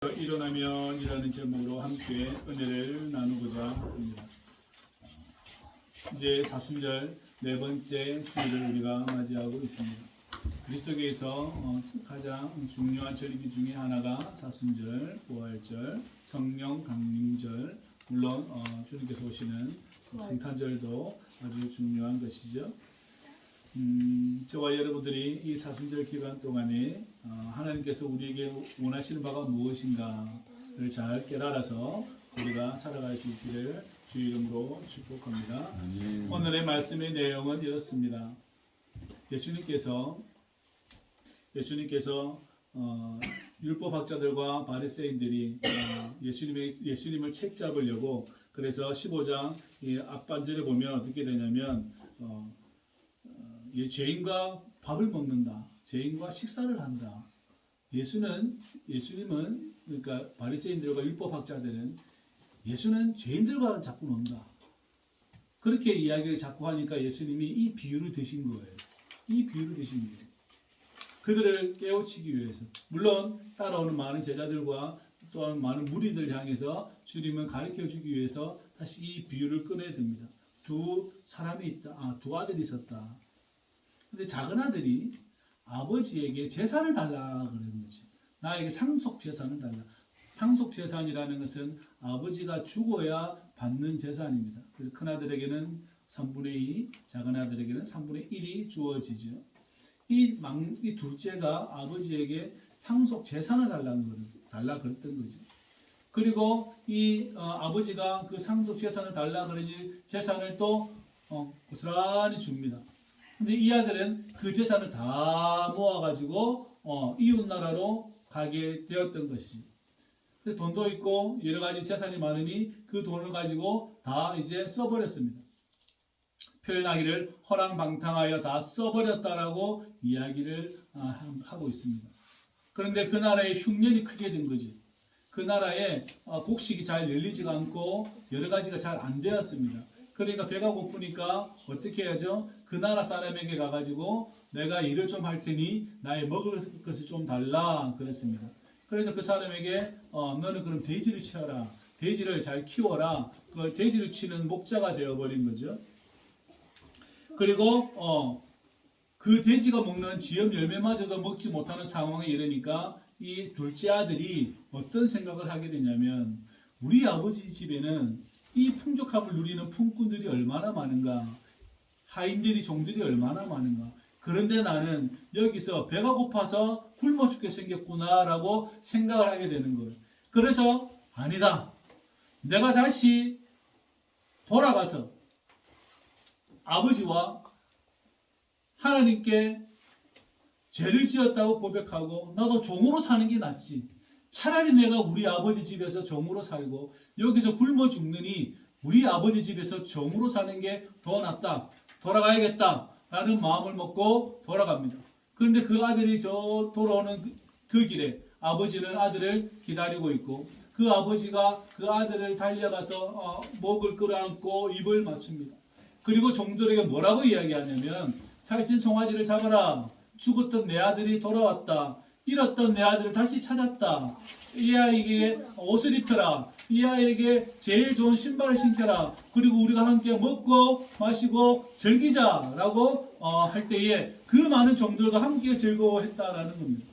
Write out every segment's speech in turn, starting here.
일어나면이라는 제목으로 함께 은혜를 나누고자 합니다. 이제 사순절 네 번째 주일을 우리가 맞이하고 있습니다. 그리스도교에서 가장 중요한 절기 중에 하나가 사순절, 부활절, 성령 강림절, 물론 주님께서 오시는 성탄절도 아주 중요한 것이죠. 저와 여러분들이 이 사순절 기간 동안에 하나님께서 우리에게 원하시는 바가 무엇인가를 잘 깨달아서 우리가 살아갈 수 있기를 주의 이름으로 축복합니다. 오늘의 말씀의 내용은 이렇습니다. 예수님께서 율법학자들과 바리새인들이 예수님을 책잡으려고, 그래서 15장 앞반절에 보면 어떻게 되냐면 죄인과 밥을 먹는다, 죄인과 식사를 한다. 예수님은 그러니까 바리새인들과 율법학자들은 예수는 죄인들과 자꾸 논다, 그렇게 이야기를 자꾸 하니까 예수님이 이 비유를 드신 거예요. 그들을 깨우치기 위해서, 물론 따라오는 많은 제자들과 또한 많은 무리들 향해서 주님은 가르쳐주기 위해서 다시 이 비유를 꺼내듭니다. 두 아들이 있었다. 근데 작은 아들이 아버지에게 재산을 달라 그러는 거지. 나에게 상속 재산을 달라. 상속 재산이라는 것은 아버지가 죽어야 받는 재산입니다. 그래서 큰 아들에게는 3분의 2, 작은 아들에게는 3분의 1이 주어지죠. 이 둘째가 아버지에게 상속 재산을 달라 그랬던 거지. 그리고 아버지가 그 상속 재산을 달라 그러니 재산을 또 고스란히 줍니다. 근데 이 아들은 그 재산을 다 모아가지고 이웃 나라로 가게 되었던 것이지. 돈도 있고 여러 가지 재산이 많으니 그 돈을 가지고 다 이제 써버렸습니다. 표현하기를 허랑방탕하여 다 써버렸다라고 이야기를 하고 있습니다. 그런데 그 나라의 흉년이 크게 된 거지. 그 나라에 곡식이 잘 열리지가 않고 여러 가지가 잘 안 되었습니다. 그러니까 배가 고프니까 어떻게 해야죠? 그 나라 사람에게 가가지고 내가 일을 좀 할 테니 나의 먹을 것을 좀 달라 그랬습니다. 그래서 그 사람에게 너는 그럼 돼지를 치어라. 돼지를 잘 키워라. 그 돼지를 치는 목자가 되어버린 거죠. 그리고 그 돼지가 먹는 쥐염 열매마저도 먹지 못하는 상황에 이르니까 이 둘째 아들이 어떤 생각을 하게 되냐면, 우리 아버지 집에는 이 풍족함을 누리는 품꾼들이 얼마나 많은가, 하인들이, 종들이 얼마나 많은가. 그런데 나는 여기서 배가 고파서 굶어 죽게 생겼구나 라고 생각을 하게 되는 거예요. 그래서 아니다, 내가 다시 돌아가서 아버지와 하나님께 죄를 지었다고 고백하고 나도 종으로 사는 게 낫지. 차라리 내가 우리 아버지 집에서 종으로 살고 여기서 굶어 죽느니 우리 아버지 집에서 종으로 사는 게 더 낫다. 돌아가야겠다 라는 마음을 먹고 돌아갑니다. 그런데 그 아들이 돌아오는 그 길에 아버지는 아들을 기다리고 있고, 그 아버지가 그 아들을 달려가서 목을 끌어안고 입을 맞춥니다. 그리고 종들에게 뭐라고 이야기하냐면, 살찐 송아지를 잡아라. 죽었던 내 아들이 돌아왔다. 잃었던 내 아들을 다시 찾았다. 이 아이에게 옷을 입혀라. 이 아이에게 제일 좋은 신발을 신겨라. 그리고 우리가 함께 먹고 마시고 즐기자 라고 할 때에 그 많은 종들과 함께 즐거워했다라는 겁니다.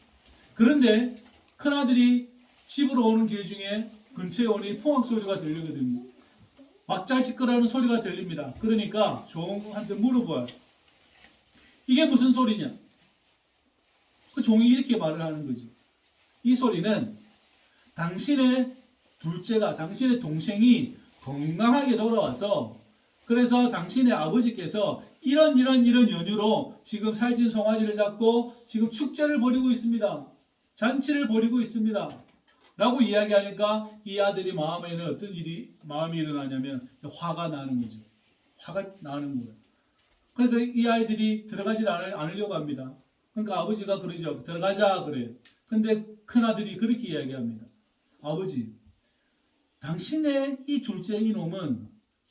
그런데 큰아들이 집으로 오는 길 중에 근처에 오니 풍악 소리가 들리거든요. 왁자지껄하는 소리가 들립니다. 그러니까 종한테 물어봐요. 이게 무슨 소리냐? 그 종이 이렇게 말을 하는 거죠. 이 소리는 당신의 동생이 건강하게 돌아와서, 그래서 당신의 아버지께서 이런 연유로 지금 살찐 송아지를 잡고 지금 축제를 벌이고 있습니다. 잔치를 벌이고 있습니다. 라고 이야기하니까 이 아들이 마음에는 어떤 마음이 일어나냐면 화가 나는 거죠. 화가 나는 거예요. 그러니까 이 아이들이 들어가지 않으려고 합니다. 그러니까 아버지가 그러죠. 들어가자 그래요. 근데 큰아들이 그렇게 이야기합니다. 아버지, 당신의 이 둘째 이놈은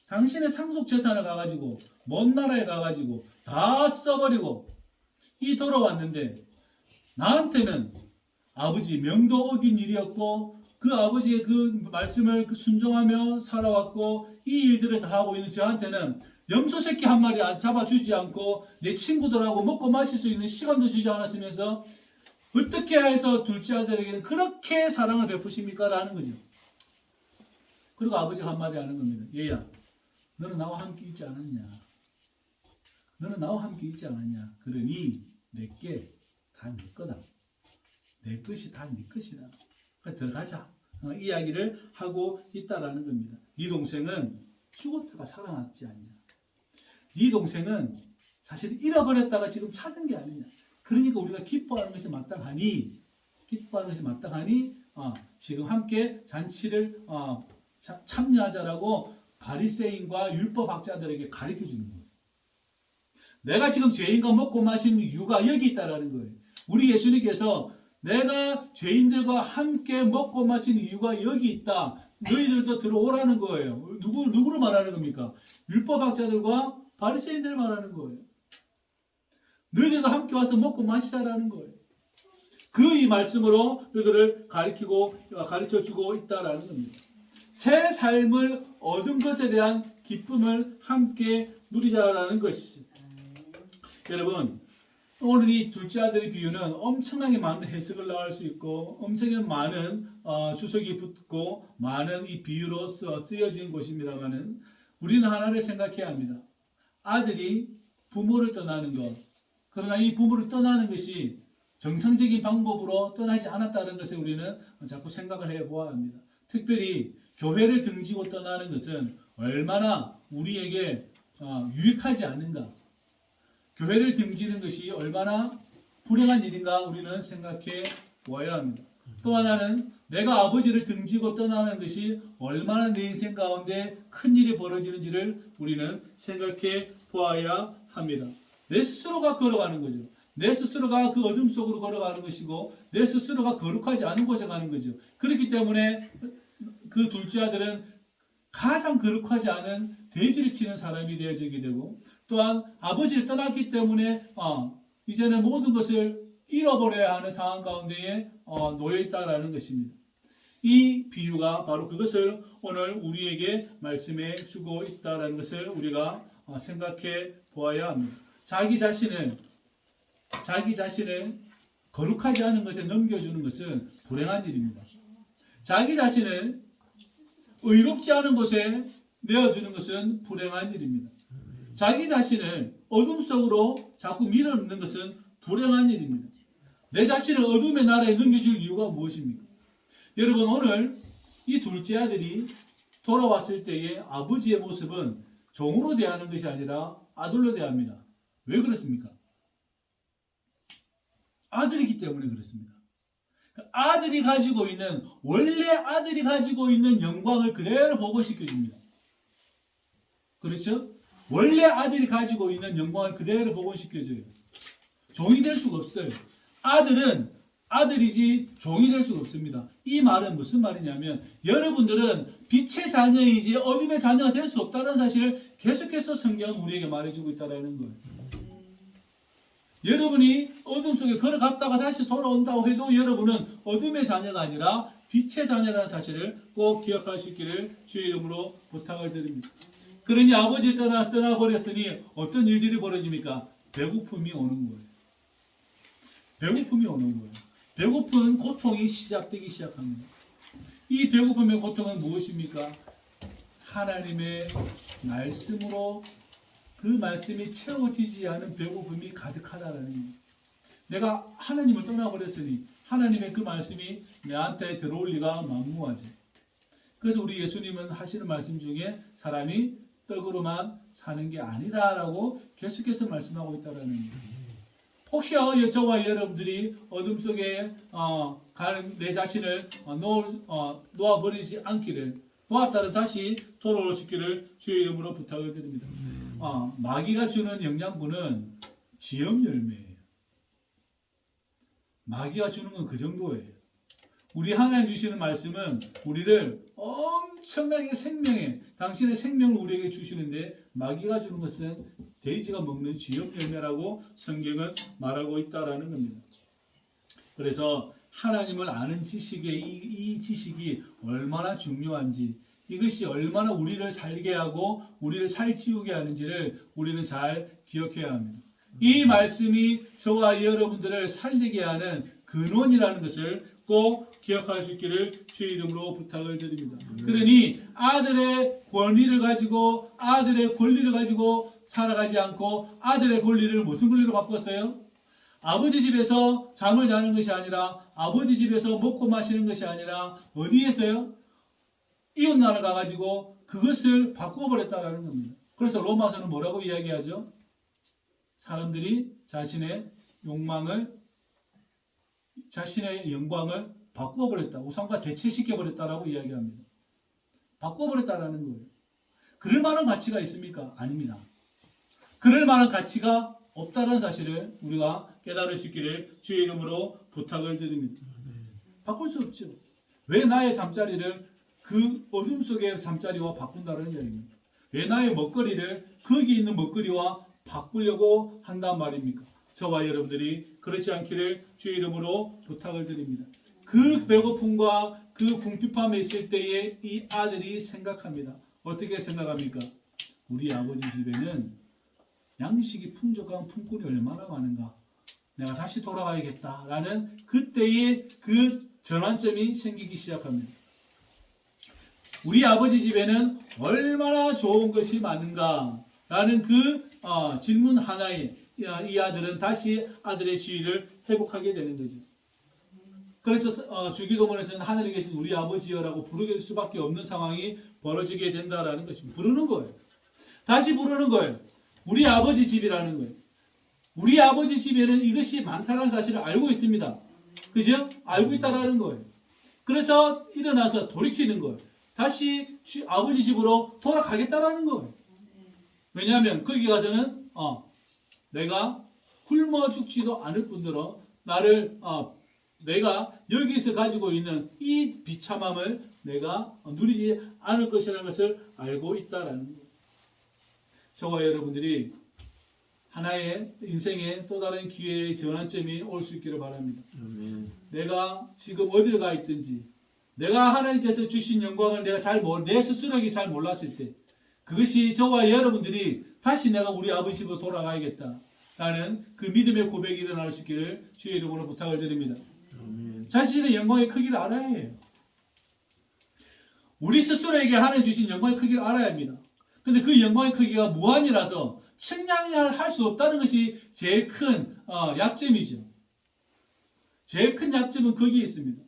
당신의 상속 재산을 가가지고 먼 나라에 가가지고 다 써버리고 돌아왔는데 나한테는 아버지 명도 어긴 일이었고 그 아버지의 그 말씀을 순종하며 살아왔고 이 일들을 다 하고 있는 저한테는 염소 새끼 한 마리 잡아주지 않고 내 친구들하고 먹고 마실 수 있는 시간도 주지 않았으면서 어떻게 해서 둘째 아들에게는 그렇게 사랑을 베푸십니까? 라는 거죠. 그리고 아버지가 한마디 하는 겁니다. 얘야, 너는 나와 함께 있지 않았냐? 너는 나와 함께 있지 않았냐? 그러니 내게 다 네 거다. 내 것이 다 네 것이다. 그러니까 들어가자. 이야기를 하고 있다라는 겁니다. 네 동생은 죽었다가 살아났지 않냐? 네 동생은 사실 잃어버렸다가 지금 찾은 게 아니냐? 그러니까 우리가 기뻐하는 것이 마땅하니 지금 함께 잔치를 참여하자라고 바리새인과 율법학자들에게 가르쳐 주는 거예요. 내가 지금 죄인과 먹고 마시는 이유가 여기 있다라는 거예요. 우리 예수님께서 내가 죄인들과 함께 먹고 마시는 이유가 여기 있다. 너희들도 들어오라는 거예요. 누구를 말하는 겁니까? 율법학자들과 바리새인들을 말하는 거예요. 너희들도 함께 와서 먹고 마시자라는 거예요. 그 이 말씀으로 너희들을 가르쳐주고 있다라는 겁니다. 새 삶을 얻은 것에 대한 기쁨을 함께 누리자라는 것이죠. 여러분, 오늘 이 둘째 아들의 비유는 엄청나게 많은 해석을 나갈 수 있고 엄청나게 많은 주석이 붙고 많은 이 비유로 쓰여진 것입니다만은 우리는 하나를 생각해야 합니다. 아들이 부모를 떠나는 것, 그러나 이 부모를 떠나는 것이 정상적인 방법으로 떠나지 않았다는 것을 우리는 자꾸 생각을 해보아야 합니다. 특별히 교회를 등지고 떠나는 것은 얼마나 우리에게 유익하지 않는가, 교회를 등지는 것이 얼마나 불행한 일인가 우리는 생각해 보아야 합니다. 또 하나는 내가 아버지를 등지고 떠나는 것이 얼마나 내 인생 가운데 큰 일이 벌어지는지를 우리는 생각해 보아야 합니다. 내 스스로가 걸어가는 거죠. 내 스스로가 그 어둠 속으로 걸어가는 것이고 내 스스로가 거룩하지 않은 곳에 가는 거죠. 그렇기 때문에 그 둘째 아들은 가장 거룩하지 않은 돼지를 치는 사람이 되어지게 되고 또한 아버지를 떠났기 때문에 이제는 모든 것을 잃어버려야 하는 상황 가운데에 놓여 있다라는 것입니다. 이 비유가 바로 그것을 오늘 우리에게 말씀해 주고 있다라는 것을 우리가 생각해 보아야 합니다. 자기 자신을 거룩하지 않은 것에 넘겨주는 것은 불행한 일입니다. 자기 자신을 의롭지 않은 곳에 내어주는 것은 불행한 일입니다. 자기 자신을 어둠 속으로 자꾸 밀어넣는 것은 불행한 일입니다. 내 자신을 어둠의 나라에 넘겨줄 이유가 무엇입니까? 여러분, 오늘 이 둘째 아들이 돌아왔을 때의 아버지의 모습은 종으로 대하는 것이 아니라 아들로 대합니다. 왜 그렇습니까? 아들이기 때문에 그렇습니다. 원래 아들이 가지고 있는 영광을 그대로 복원시켜줍니다. 그렇죠? 원래 아들이 가지고 있는 영광을 그대로 복원시켜줘요. 종이 될 수가 없어요. 아들은 아들이지 종이 될 수가 없습니다. 이 말은 무슨 말이냐면 여러분들은 빛의 자녀이지 어둠의 자녀가 될 수 없다는 사실을 계속해서 성경은 우리에게 말해주고 있다는 거예요. 여러분이 어둠 속에 걸어갔다가 다시 돌아온다고 해도 여러분은 어둠의 자녀가 아니라 빛의 자녀라는 사실을 꼭 기억할 수 있기를 주의 이름으로 부탁을 드립니다. 그러니 아버지를 떠나버렸으니 어떤 일들이 벌어집니까? 배고픔이 오는 거예요. 배고픔이 오는 거예요. 배고픈 고통이 시작되기 시작합니다. 이 배고픔의 고통은 무엇입니까? 하나님의 말씀으로 그 말씀이 채워지지 않은 배고픔이 가득하다라는 거예요. 내가 하나님을 떠나버렸으니 하나님의 그 말씀이 내한테 들어올 리가 만무하지. 그래서 우리 예수님은 하시는 말씀 중에 사람이 떡으로만 사는 게 아니다라고 계속해서 말씀하고 있다라는 거예요. 혹시요 저와 여러분들이 어둠 속에 가는 내 자신을 놓아버리지 않기를, 놓았다를 다시 돌아올 수 있기를 주의 이름으로 부탁을 드립니다. 마귀가 주는 영양분은 지엽 열매예요. 마귀가 주는 건 그 정도예요. 우리 하나님 주시는 말씀은 우리를 엄청나게 당신의 생명을 우리에게 주시는데 마귀가 주는 것은 돼지가 먹는 지엽 열매라고 성경은 말하고 있다라는 겁니다. 그래서 하나님을 아는 지식의 이 지식이 얼마나 중요한지, 이것이 얼마나 우리를 살게 하고 우리를 살찌우게 하는지를 우리는 잘 기억해야 합니다. 이 말씀이 저와 여러분들을 살리게 하는 근원이라는 것을 꼭 기억할 수 있기를 주의 이름으로 부탁을 드립니다. 그러니 아들의 권위를 가지고 아들의 권리를 가지고 살아가지 않고 아들의 권리를 무슨 권리로 바꿨어요? 아버지 집에서 잠을 자는 것이 아니라 아버지 집에서 먹고 마시는 것이 아니라 어디에서요? 이웃나라 가가지고 그것을 바꿔버렸다라는 겁니다. 그래서 로마서는 뭐라고 이야기하죠? 사람들이 자신의 욕망을, 자신의 영광을 바꿔버렸다. 우상과 대체시켜버렸다라고 이야기합니다. 바꿔버렸다라는 거예요. 그럴 만한 가치가 있습니까? 아닙니다. 그럴 만한 가치가 없다는 사실을 우리가 깨달을 수 있기를 주의 이름으로 부탁을 드립니다. 바꿀 수 없죠. 왜 나의 잠자리를 그 어둠 속의 잠자리와 바꾼다는 이야기입니다. 왜 나의 먹거리를 거기 있는 먹거리와 바꾸려고 한단 말입니까? 저와 여러분들이 그렇지 않기를 주의 이름으로 부탁을 드립니다. 그 배고픔과 그 궁핍함에 있을 때에 이 아들이 생각합니다. 어떻게 생각합니까? 우리 아버지 집에는 양식이 풍족한 품꾼이 얼마나 많은가. 내가 다시 돌아가야겠다라는 그때의 그 전환점이 생기기 시작합니다. 우리 아버지 집에는 얼마나 좋은 것이 많은가라는 그 질문 하나에 이 아들은 다시 아들의 지위를 회복하게 되는 거죠. 그래서 주기도문에서는 하늘에 계신 우리 아버지여라고 부르게 수밖에 없는 상황이 벌어지게 된다라는 것입니다. 부르는 거예요. 다시 부르는 거예요. 우리 아버지 집이라는 거예요. 우리 아버지 집에는 이것이 많다는 사실을 알고 있습니다. 그죠? 알고 있다라는 거예요. 그래서 일어나서 돌이키는 거예요. 다시 아버지 집으로 돌아가겠다라는 거예요. 왜냐하면 거기 가서는 내가 굶어 죽지도 않을 뿐더러 나를 내가 여기서 가지고 있는 이 비참함을 내가 누리지 않을 것이라는 것을 알고 있다라는 거예요. 저와 여러분들이 하나의 인생의 또 다른 기회의 전환점이 올 수 있기를 바랍니다. 내가 지금 어디를 가 있든지 내가 하나님께서 주신 영광을 내가 내 스스로에게 잘 몰랐을 때 그것이 저와 여러분들이 다시 내가 우리 아버지 집으로 돌아가야겠다라는 그 믿음의 고백이 일어날 수 있기를 주의 이름으로 부탁을 드립니다. 자신의 영광의 크기를 알아야 해요. 우리 스스로에게 하나님 주신 영광의 크기를 알아야 합니다. 근데 그 영광의 크기가 무한이라서 측량할 수 없다는 것이 제일 큰 약점이죠. 제일 큰 약점은 거기에 있습니다.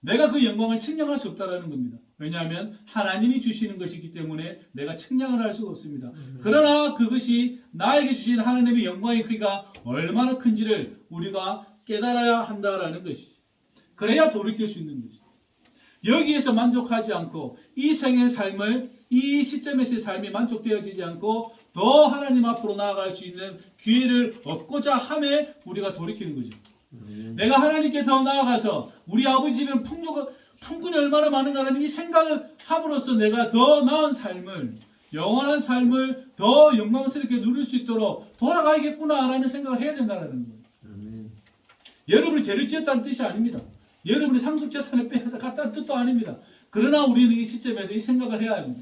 내가 그 영광을 측량할 수 없다는 겁니다. 왜냐하면 하나님이 주시는 것이기 때문에 내가 측량을 할 수가 없습니다. 그러나 그것이 나에게 주신 하나님의 영광의 크기가 얼마나 큰지를 우리가 깨달아야 한다라는 것이지. 그래야 돌이킬 수 있는 거죠. 여기에서 만족하지 않고 이 생의 삶을 이 시점에서의 삶이 만족되어지지 않고 더 하나님 앞으로 나아갈 수 있는 기회를 얻고자 함에 우리가 돌이키는 거죠. 내가 하나님께 더 나아가서 우리 아버지 집은 품꾼이 얼마나 많은가라는 이 생각을 함으로써 내가 더 나은 삶을, 영원한 삶을 더 영광스럽게 누릴 수 있도록 돌아가야겠구나라는 생각을 해야 된다는 거예요. 여러분이 죄를 지었다는 뜻이 아닙니다. 여러분이 상속재산을 빼앗아 갔다는 뜻도 아닙니다. 그러나 우리는 이 시점에서 이 생각을 해야 합니다.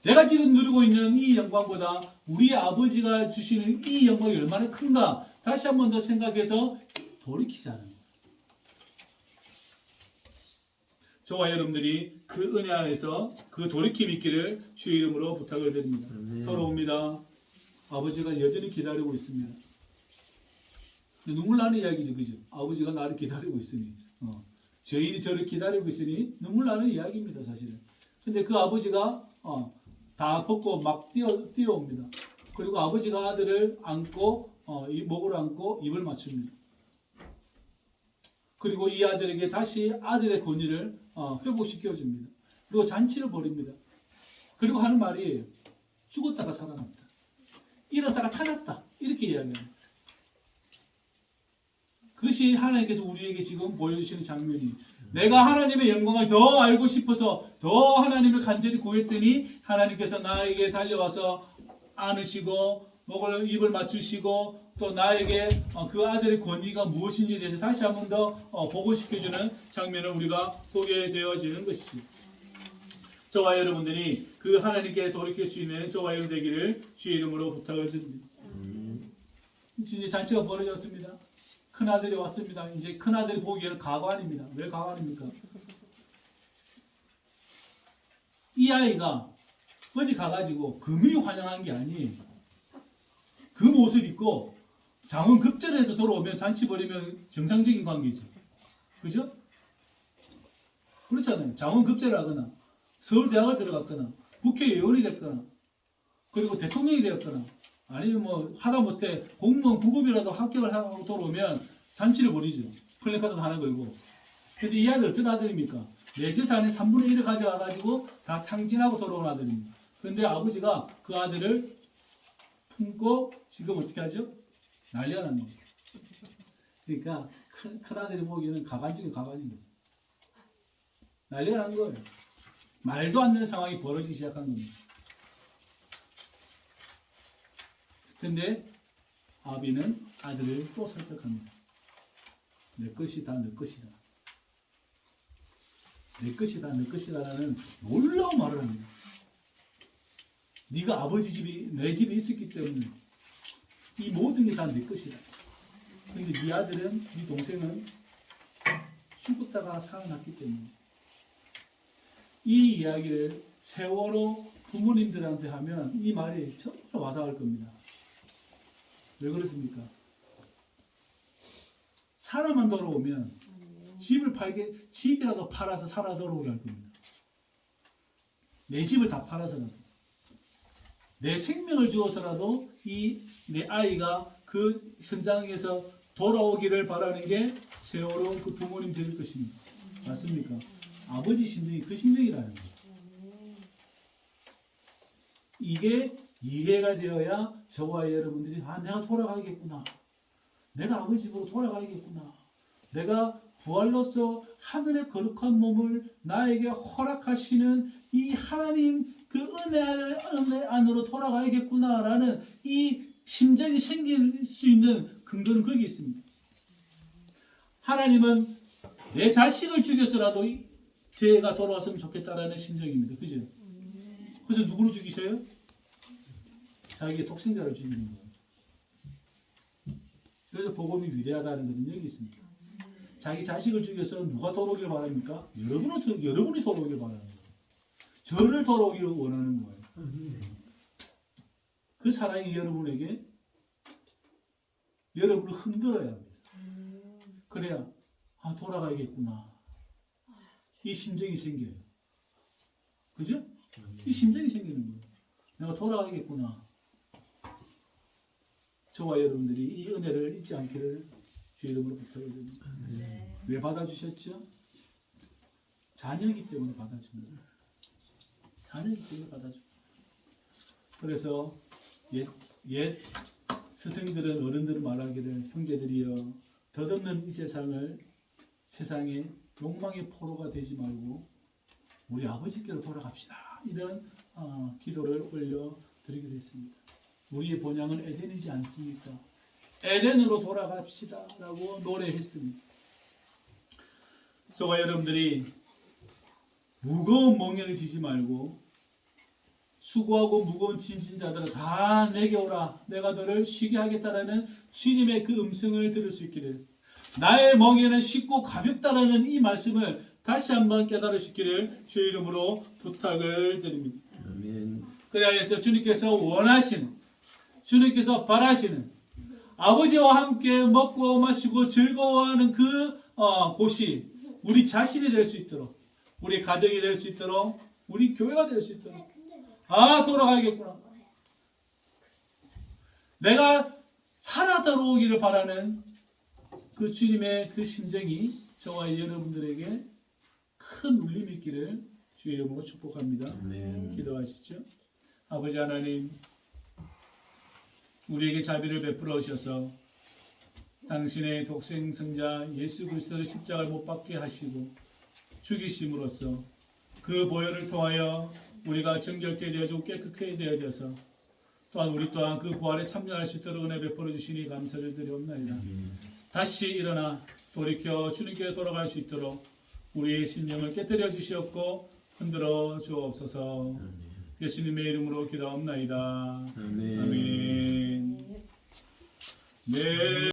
내가 지금 누리고 있는 이 영광보다 우리 아버지가 주시는 이 영광이 얼마나 큰가 다시 한 번 더 생각해서 돌이키자는 거예요. 저와 여러분들이 그 은혜 안에서 그 돌이킴 있기를 주의 이름으로 부탁을 드립니다. 돌아옵니다. 아버지가 여전히 기다리고 있습니다. 눈물 나는 이야기죠, 그죠? 아버지가 나를 기다리고 있으니, 죄인이 저를 기다리고 있으니 눈물 나는 이야기입니다, 사실은. 근데 그 아버지가 다 벗고 막 뛰어옵니다. 그리고 아버지가 아들을 안고 이 목을 안고 입을 맞춥니다. 그리고 이 아들에게 다시 아들의 권위를 회복시켜 줍니다. 그리고 잔치를 벌입니다. 그리고 하는 말이 죽었다가 살아났다. 잃었다가 찾았다. 이렇게 이야기합니다. 그것이 하나님께서 우리에게 지금 보여주시는 장면이 내가 하나님의 영광을 더 알고 싶어서 더 하나님을 간절히 구했더니 하나님께서 나에게 달려와서 안으시고 목을 입을 맞추시고 또 나에게 그 아들의 권위가 무엇인지에 대해서 다시 한 번 더 보고시켜주는 장면을 우리가 보게 되어지는 것이지. 저와 여러분들이 그 하나님께 돌이킬 수 있는 저와 여러분 되기를 주의 이름으로 부탁을 드립니다. 이제 잔치가 벌어졌습니다. 큰아들이 왔습니다. 이제 큰아들이 보기에는 가관입니다. 왜 가관입니까? 이 아이가 어디 가가지고 금이 환영한 게 아니에요. 금 옷을 입고 장원 급전해서 돌아오면 잔치 벌이면 정상적인 관계죠. 그죠? 그렇잖아요. 장원 급제를 하거나 서울대학을 들어갔거나 국회의원이 됐거나 그리고 대통령이 되었거나 아니면 뭐 하다못해 공무원 9급이라도 합격을 하고 돌아오면 잔치를 벌이죠. 플래카드 하나 걸고. 근데 이 아들 어떤 아들입니까? 내 재산의 3분의 1을 가져와가지고 다 탕진하고 돌아온 아들입니다. 그런데 아버지가 그 아들을 품고 지금 어떻게 하죠? 난리가 난 겁니다. 그러니까 큰 아들이 보기에는 가관 중에 가관인 거죠. 난리가 난 거예요. 말도 안 되는 상황이 벌어지기 시작한 겁니다. 근데 아비는 아들을 또 설득합니다. 내 것이다, 내 것이다. 내 것이다, 내 것이다라는 놀라운 말을 합니다. 네가 아버지 집이 내 집에 있었기 때문에 이 모든 게 다 내 것이다. 그런데 네 아들은, 네 동생은 죽었다가 살아났기 때문에 이 이야기를 세월호 부모님들한테 하면 이 말이 정말 와닿을 겁니다. 왜 그렇습니까? 사람만 돌아오면 집이라도 팔아서 살아 돌아오게 할 겁니다. 내 집을 다 팔아서라도 내 생명을 주어서라도 내 아이가 그 현장에서 돌아오기를 바라는 게 세월호 그 부모님 될 것입니다. 맞습니까? 아버지 심정이 그 심정이라는 거예요. 이게 이해가 되어야 저와 여러분들이 내가 돌아가야겠구나. 내가 아버지 집으로 돌아가야겠구나. 내가 부활로서 하늘의 거룩한 몸을 나에게 허락하시는 이 하나님 그 은혜 안으로 돌아가야겠구나라는 이 심정이 생길 수 있는 근거는 거기 있습니다. 하나님은 내 자식을 죽여서라도 제가 돌아왔으면 좋겠다라는 심정입니다. 그죠? 그래서 누구를 죽이셔요? 자기의 독생자를 죽이는 거예요. 그래서 복음이 위대하다는 것은 여기 있습니다. 자기 자식을 죽여서 누가 돌아오길 바랍니까? 여러분이 돌아오길 바라는 거예요. 저를 돌아오길 원하는 거예요. 그 사랑이 여러분에게 여러분을 흔들어야 합니다. 그래야 돌아가야겠구나. 이 심정이 생겨요. 그죠? 이 심정이 생기는 거예요. 내가 돌아가야겠구나. 저와 여러분들이 이 은혜를 잊지 않기를 주의 이름으로 부탁을 드립니다. 왜 받아주셨죠? 자녀이기 때문에 받아줍니다. 자녀이기 때문에 받아줍니다. 그래서 옛 스승들은 어른들은 말하기를 형제들이여 덧없는 이 세상에 욕망의 포로가 되지 말고 우리 아버지께로 돌아갑시다. 이런 기도를 올려드리게 됐습니다. 우리의 본향은 에덴이지 않습니까? 에덴으로 돌아갑시다 라고 노래했습니다. 저와 여러분들이 무거운 멍에를 지지 말고 수고하고 무거운 짐진 자들아 다 내게 오라. 내가 너를 쉬게 하겠다라는 주님의 그 음성을 들을 수 있기를, 나의 멍에는 쉽고 가볍다라는 이 말씀을 다시 한번 깨달을 수 있기를 주의 이름으로 부탁을 드립니다. 아멘. 그래서 주님께서 원하시는, 주님께서 바라시는 아버지와 함께 먹고 마시고 즐거워하는 그 곳이 우리 자신이 될 수 있도록, 우리 가정이 될 수 있도록, 우리 교회가 될 수 있도록 돌아가야겠구나. 내가 살아 돌아오기를 바라는 그 주님의 그 심정이 저와 여러분들에게 큰 울림이 있기를 주의 이름으로 축복합니다. 아멘. 기도하시죠. 아버지 하나님, 우리에게 자비를 베풀어 오셔서 당신의 독생성자 예수 그리스도를 십자가를 못 박게 하시고 죽이심으로써 그 보혈을 통하여 우리가 정결케 되어지고 깨끗하게 되어져서 또한 우리 또한 그 부활에 참여할 수 있도록 은혜 베풀어 주시니 감사를 드리옵나이다. 다시 일어나 돌이켜 주님께 돌아갈 수 있도록 우리의 심령을 깨뜨려 주시옵고 흔들어 주옵소서. 예수님의 이름으로 기도하옵나이다. 아멘. 네.